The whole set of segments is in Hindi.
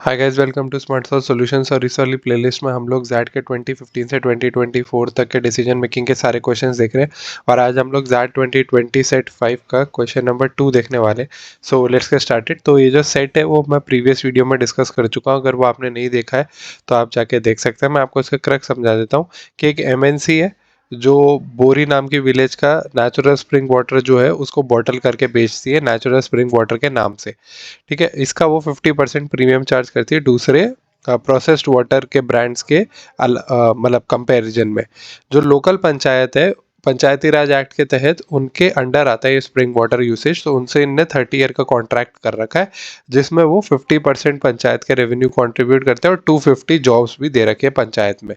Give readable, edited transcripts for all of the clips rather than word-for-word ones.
Hi guys, welcome to smart solve solutions. और इस वाली प्लेलिस्ट में हम लोग जैड के 2015 से 2024 तक के डिसीजन मेकिंग के सारे क्वेश्चंस देख रहे हैं। और आज हम लोग जैड 2020 सेट 5 का क्वेश्चन नंबर 2 देखने वाले। So let's get started. तो ये जो सेट है वो मैं प्रीवियस वीडियो में डिस्कस कर चुका हूँ। अगर वो आपने नहीं देखा है तो आप जाके देख सकते हैं। मैं आपको इसका क्रक्स समझा देता हूँ कि एक एमएनसी है जो बोरी नाम की विलेज का नेचुरल स्प्रिंग वाटर जो है उसको बॉटल करके बेचती है नेचुरल स्प्रिंग वाटर के नाम से। ठीक है, इसका वो 50% प्रीमियम चार्ज करती है दूसरे प्रोसेस्ड वाटर के ब्रांड्स के मतलब कंपैरिजन में। जो लोकल पंचायत है, पंचायती राज एक्ट के तहत उनके अंडर आता है ये स्प्रिंग वाटर यूसेज। तो उनसे इनने 30 ईयर का कॉन्ट्रैक्ट कर रखा है जिसमें वो 50% पंचायत के रेवेन्यू कंट्रीब्यूट करते हैं और 250 जॉब्स भी दे रखे हैं पंचायत में।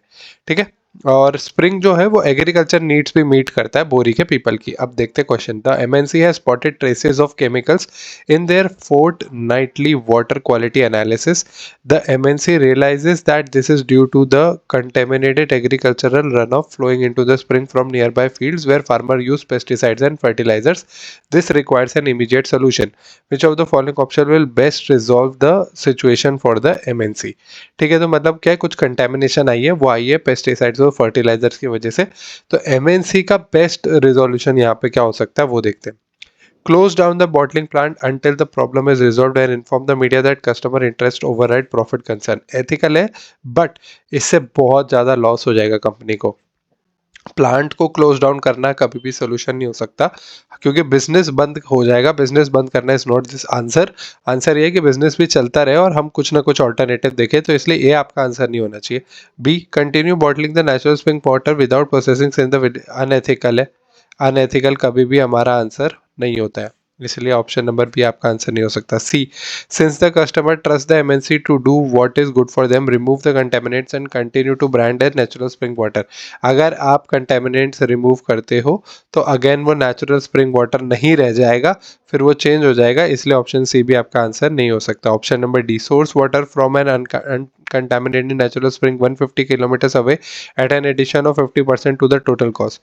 ठीक है, और स्प्रिंग जो है वो एग्रीकल्चर नीड्स भी मीट करता है बोरी के पीपल की। अब देखते हैं question. The MNC has spotted traces of chemicals in their fortnightly water quality analysis. The MNC realizes that this is due to the contaminated agricultural runoff flowing into the spring from nearby fields where farmers use pesticides and fertilizers. This requires an immediate solution. Which of the following option will best resolve the situation for the MNC? ठीक है, तो मतलब क्या है, कुछ कंटेमिनेशन आई है, वो आई है पेस्टिसाइड्स और फर्टिलाइजर्स की वजह से। तो एमएनसी का बेस्ट रिजोल्यूशन यहाँ पे क्या हो सकता है वो देखते हैं। Close down the bottling plant until the problem is resolved and inform the media that customer interest override profit concern. Ethical है, बट इससे बहुत ज़्यादा लॉस हो जाएगा कंपनी को। प्लांट को क्लोज डाउन करना कभी भी सोल्यूशन नहीं हो सकता क्योंकि बिजनेस बंद हो जाएगा। बिजनेस बंद करना is not this answer. Answer ये है कि बिजनेस भी चलता रहे और हम कुछ ना कुछ ऑल्टरनेटिव देखें। तो इसलिए ये आपका आंसर नहीं होना चाहिए। B, continue bottling the natural spring water without processing in the unethical है। अनएथिकल कभी भी हमारा आंसर नहीं होता है, इसलिए ऑप्शन नंबर बी आपका आंसर नहीं हो सकता। C, since the customer trust the MNC to do what is good for them, remove the contaminants and continue to brand as natural spring water. अगर आप कंटेमिनेंट्स रिमूव करते हो तो अगेन वो नेचुरल स्प्रिंग वाटर नहीं रह जाएगा, फिर वो चेंज हो जाएगा। इसलिए ऑप्शन सी भी आपका आंसर नहीं हो सकता। Option number D, source water from an uncontaminated natural spring 150 kilometre away at an addition of 50% to the total cost.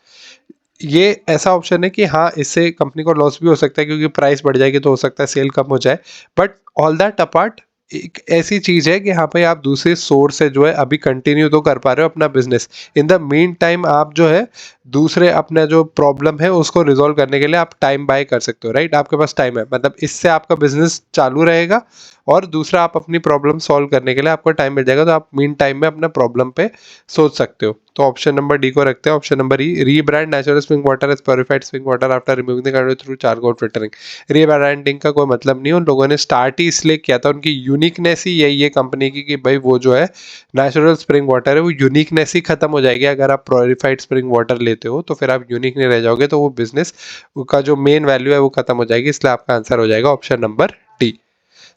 ये ऐसा ऑप्शन है कि हाँ, इससे कंपनी को लॉस भी हो सकता है क्योंकि प्राइस बढ़ जाएगी तो हो सकता है सेल कम हो जाए। बट ऑल दैट अपार्ट एक ऐसी चीज है कि यहाँ पे आप दूसरे सोर्स से जो है अभी कंटिन्यू तो कर पा रहे हो अपना business. In the mean time आप जो है दूसरे अपना जो प्रॉब्लम है उसको रिजोल्व करने के लिए आप टाइम बाय कर सकते हो। राइट, आपके पास टाइम है, मतलब इससे आपका बिजनेस चालू रहेगा और दूसरा आप अपनी प्रॉब्लम सॉल्व करने के लिए आपको टाइम मिल जाएगा। तो आप मीन टाइम में अपना प्रॉब्लम पे सोच सकते हो। तो ऑप्शन नंबर डी को रखते हैं। Option number E, rebrand natural spring water as purified spring water after removing the contaminant through charcoal filtering. Rebranding का कोई मतलब नहीं, उन लोगों ने स्टार्ट ही इसलिए किया था, उनकी यूनिकनेस ही यही है कंपनी की कि भाई वो जो है नेचुरल स्प्रिंग वाटर है वो यूनिकनेस ही खत्म हो जाएगी। अगर आप प्योरिफाइड स्प्रिंग वाटर लेते हो तो फिर आप यूनिक नहीं रह जाओगे, तो वो बिजनेस का जो मेन वैल्यू है वो खत्म हो जाएगी। इसलिए आपका आंसर हो जाएगा option number D.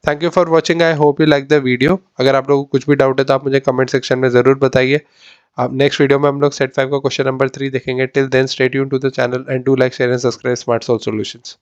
Thank you for watching, I hope you like the video. अगर आप लोगों को कुछ भी डाउट है तो आप मुझे कमेंट सेक्शन में ज़रूर बताइए। अब नेक्स्ट वीडियो में हम लोग सेट 5 का क्वेश्चन नंबर 3 देखेंगे। Till then stay tuned to the channel and do like share and subscribe smart solve solutions.